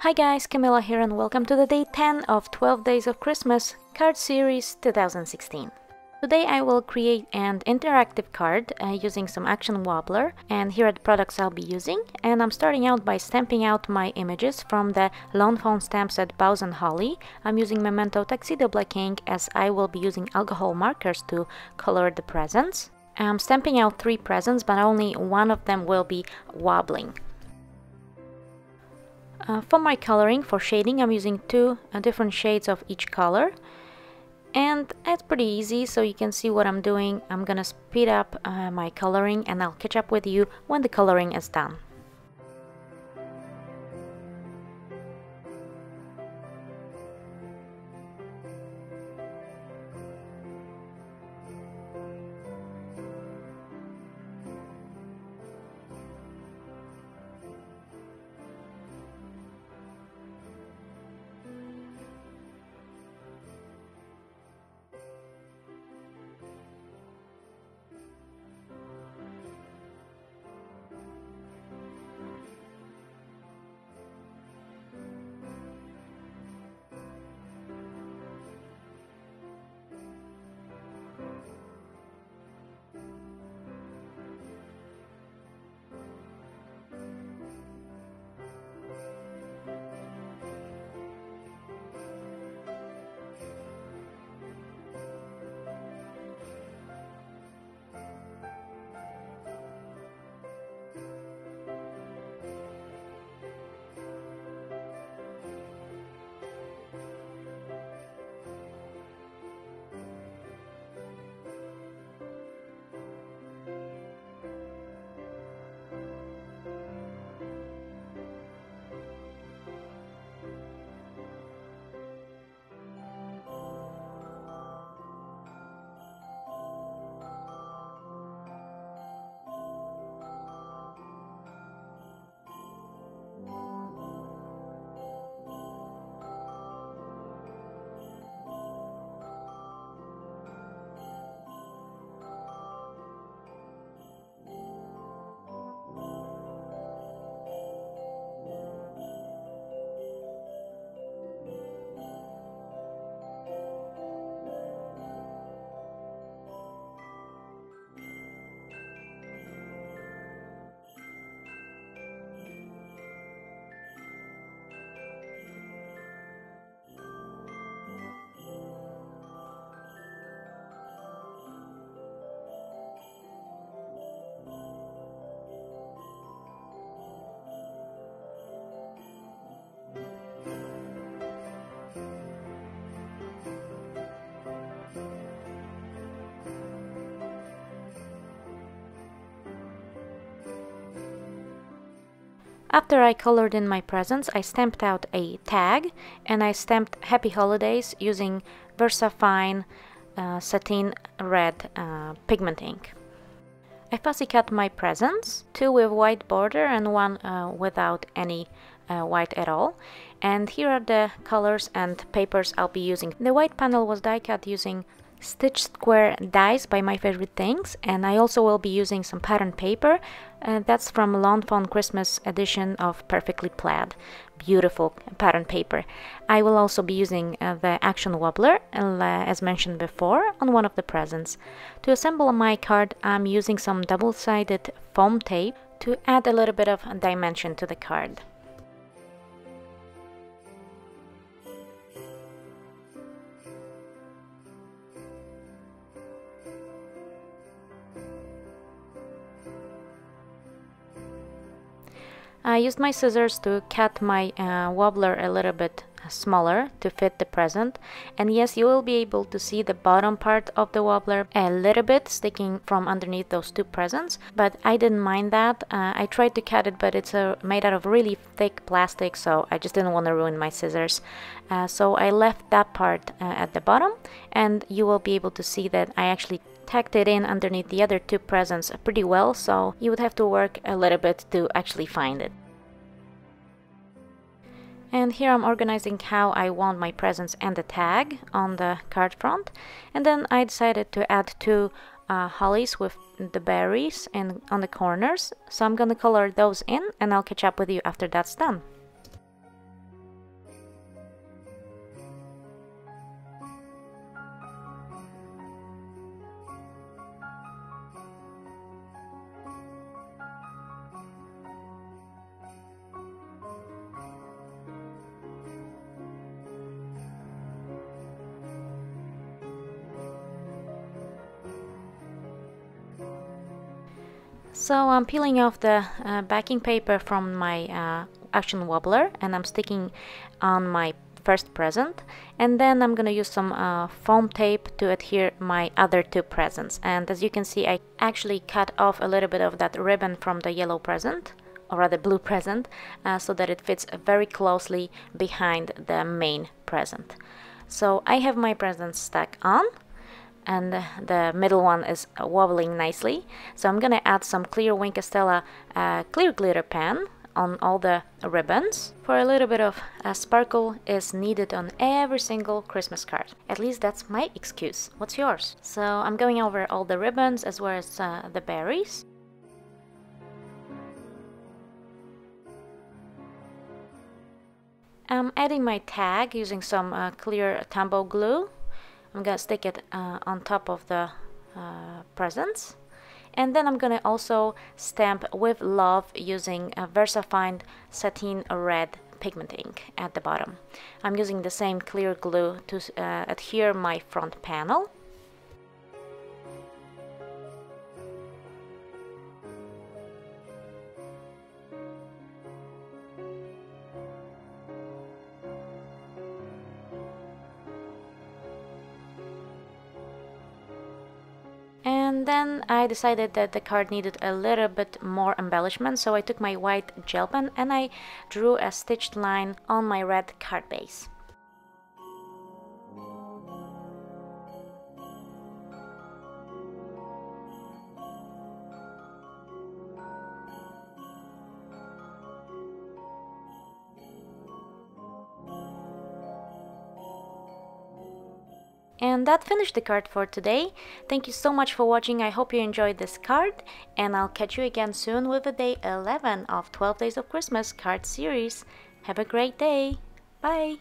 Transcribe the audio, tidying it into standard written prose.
Hi guys, Camilla here and welcome to the day 10 of 12 Days of Christmas card series 2016. Today I will create an interactive card using some action wobbler, and here are the products I'll be using. And I'm starting out by stamping out my images from the Lawn Fawn stamp set Boughs and Holly. I'm using Memento Tuxedo Black ink as I will be using alcohol markers to color the presents. I'm stamping out 3 presents, but only one of them will be wobbling. For my coloring, for shading, I'm using 2 different shades of each color, and it's pretty easy, so you can see what I'm doing. I'm gonna speed up my coloring and I'll catch up with you when the coloring is done. After I colored in my presents, I stamped out a tag and I stamped Happy Holidays using VersaFine satin red pigment ink. I fussy cut my presents, 2 with white border and 1 without any white at all. And here are the colors and papers I'll be using. The white panel was die cut using Stitch Square dies by My Favorite Things, and I also will be using some pattern paper. That's from Lawn Fawn Christmas edition of Perfectly Plaid. Beautiful pattern paper. I will also be using the action wobbler, as mentioned before, on one of the presents. To assemble my card, I'm using some double-sided foam tape to add a little bit of dimension to the card. I used my scissors to cut my wobbler a little bit smaller to fit the present, and yes, you will be able to see the bottom part of the wobbler a little bit sticking from underneath those 2 presents, but I didn't mind that. I tried to cut it, but it's made out of really thick plastic, so I just didn't want to ruin my scissors. So I left that part at the bottom, and you will be able to see that I actually tacked it in underneath the other 2 presents pretty well, so you would have to work a little bit to actually find it. And here I'm organizing how I want my presents and the tag on the card front. And then I decided to add 2 hollies with the berries and on the corners. So I'm gonna color those in and I'll catch up with you after that's done. So I'm peeling off the backing paper from my action wobbler, and I'm sticking on my first present, and then I'm gonna use some foam tape to adhere my other two presents. And as you can see, I actually cut off a little bit of that ribbon from the yellow present, or rather blue present, so that it fits very closely behind the main present. So I have my presents stuck on, and the middle one is wobbling nicely. So I'm gonna add some clear Wink Estella clear glitter pen on all the ribbons. For a little bit of sparkle is needed on every single Christmas card. At least that's my excuse. What's yours? So I'm going over all the ribbons as well as the berries. I'm adding my tag using some clear Tombow glue. I'm gonna stick it on top of the presents. And then I'm gonna also stamp with love using a VersaFine satin red pigment ink at the bottom. I'm using the same clear glue to adhere my front panel. And then I decided that the card needed a little bit more embellishment, so I took my white gel pen and I drew a stitched line on my red card base. And that finished the card for today. Thank you so much for watching. I hope you enjoyed this card, and I'll catch you again soon with the day 11 of 12 Days of Christmas card series. Have a great day. Bye!